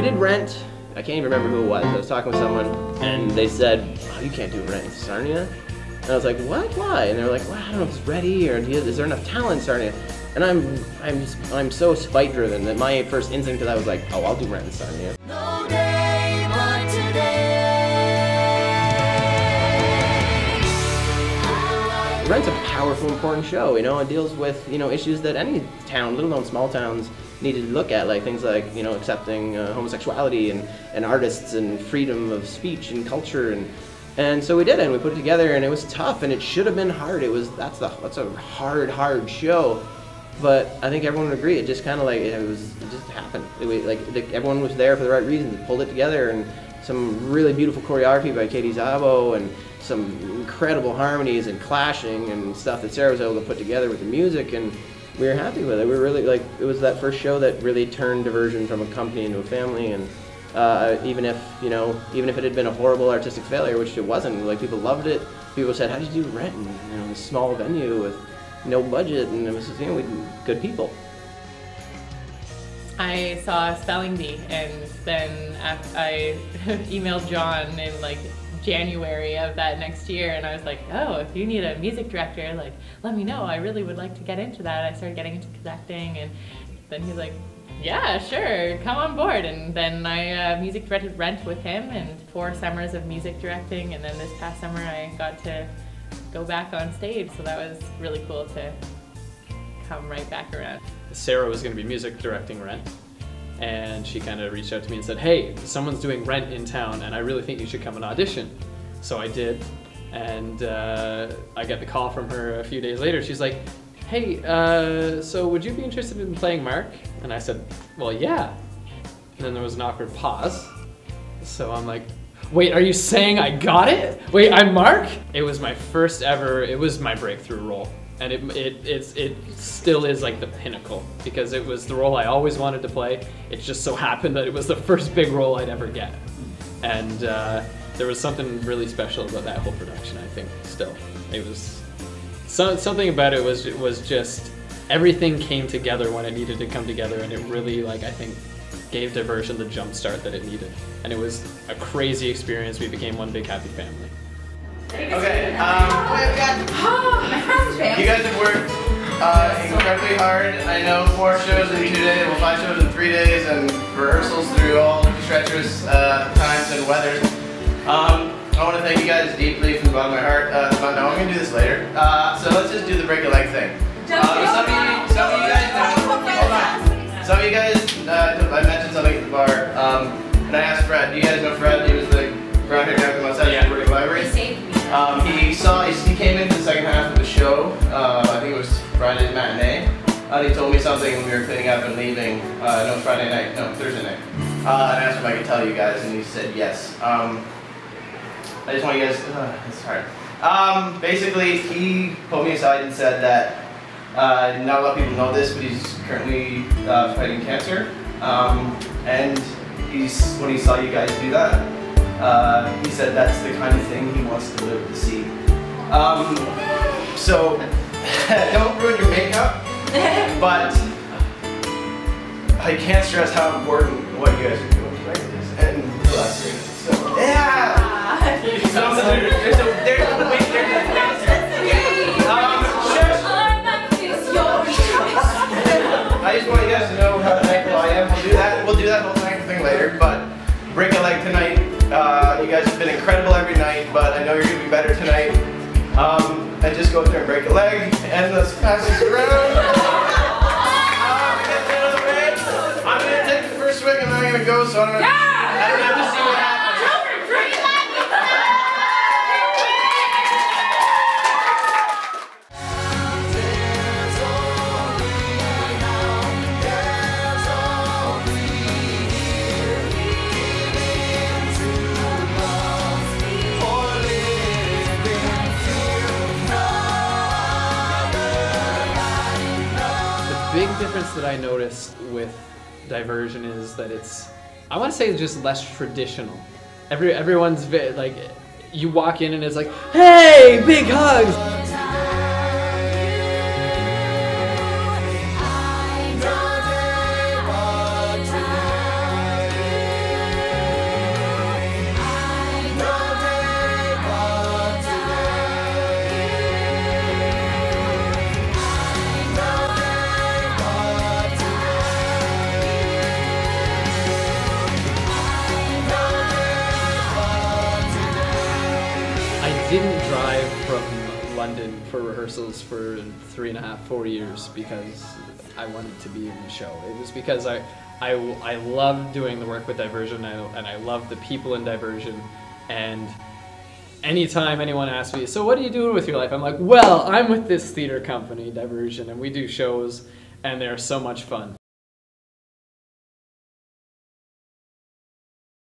We did Rent. I can't even remember who it was. I was talking with someone, and they said, "Oh, you can't do Rent in Sarnia." And I was like, "What? Why?" And they were like, "Well, I don't know if it's ready, or is there enough talent in Sarnia?" And I'm so spite driven that my first instinct to that was like, "Oh, I'll do Rent in Sarnia." No day but today. Rent's a powerful, important show. You know, it deals with issues that any town, little known small towns, needed to look at, like things like accepting homosexuality and artists and freedom of speech and culture and so we did it, and we put it together, and it was tough, and it should have been hard. That's a hard show, but I think everyone would agree. It just kind of it just happened. Everyone was there for the right reasons. Pulled it together, and some really beautiful choreography by Katie Zabo, and some incredible harmonies and clashing and stuff that Sarah was able to put together with the music, and we were happy with it. We were really it was that first show that really turned Diversion from a company into a family, and even if it had been a horrible artistic failure, which it wasn't, people loved it. People said, "How did you do Rent in a small venue with no budget?" And it was we good people. I saw a spelling bee, and then I emailed John in January of that next year, and I was like, "Oh, if you need a music director, let me know. I really would like to get into that." I started getting into conducting, and then he's like, "Yeah, sure, come on board." And then I music directed Rent with him, and 4 summers of music directing, and then this past summer I got to go back on stage, so that was really cool to come right back around. Sarah was going to be music directing Rent, and she kind of reached out to me and said, "Hey, someone's doing Rent in town, and I really think you should come and audition." So I did, and I got the call from her a few days later. She's like, "Hey, so would you be interested in playing Mark?" And I said, "Well, yeah." And then there was an awkward pause. So I'm like, "Wait, are you saying I got it? Wait, I'm Mark?" It was my first ever, it was my breakthrough role. And it still is the pinnacle, because it was the role I always wanted to play. It just so happened that it was the first big role I'd ever get. And there was something really special about that whole production, I think, still. It was, something about it was just, everything came together when it needed to come together, and it really, I think, gave Diversion the jump start that it needed. And it was a crazy experience. We became one big happy family. Okay, you guys have worked incredibly hard. I know 4 shows in 2 days, well 5 shows in 3 days, and rehearsals through all treacherous times and weathers. I want to thank you guys deeply from the bottom of my heart. No, I'm going to do this later. So let's just do the break a leg thing. Some of you guys know, hold on. Some of you guys, I mentioned something at the bar, and I asked Fred. Do you guys know Fred? He was the brown hair guy from outside the Library Theatre. He came into the second half of the show, I think it was Friday matinee, and he told me something when we were cleaning up and leaving, no, Friday night, no, Thursday night. And I asked him if I could tell you guys, and he said yes. I just want you guys, it's hard. Basically, he pulled me aside and said that, not a lot of people know this, but he's currently fighting cancer, and when he saw you guys do that, he said that's the kind of thing he wants to live to see. So, don't ruin your makeup, but I can't stress how important what you guys are doing tonight is, and the last 3 minutes. So, yeah! There's a wait. I just want you guys to know how thankful I am. We'll do that whole thankful thing later, but break a leg tonight. You guys have been incredible every night, but I know you're going to be better tonight. And just go up there and break a leg, and let's pass this around. Get out of the way. I'm going to take the first swing, and then I'm going to go, so I don't have to see what happens. Big difference that I noticed with Diversion is that I want to say it's just less traditional. Everyone's you walk in and it's like, "Hey, big hugs!" didn't drive from London for rehearsals for 3.5, 4 years because I wanted to be in the show. It was because I love doing the work with Diversion, and I love the people in Diversion. And anytime anyone asks me, so what are you doing with your life? I'm like, well, I'm with this theater company, Diversion, and we do shows, and they're so much fun.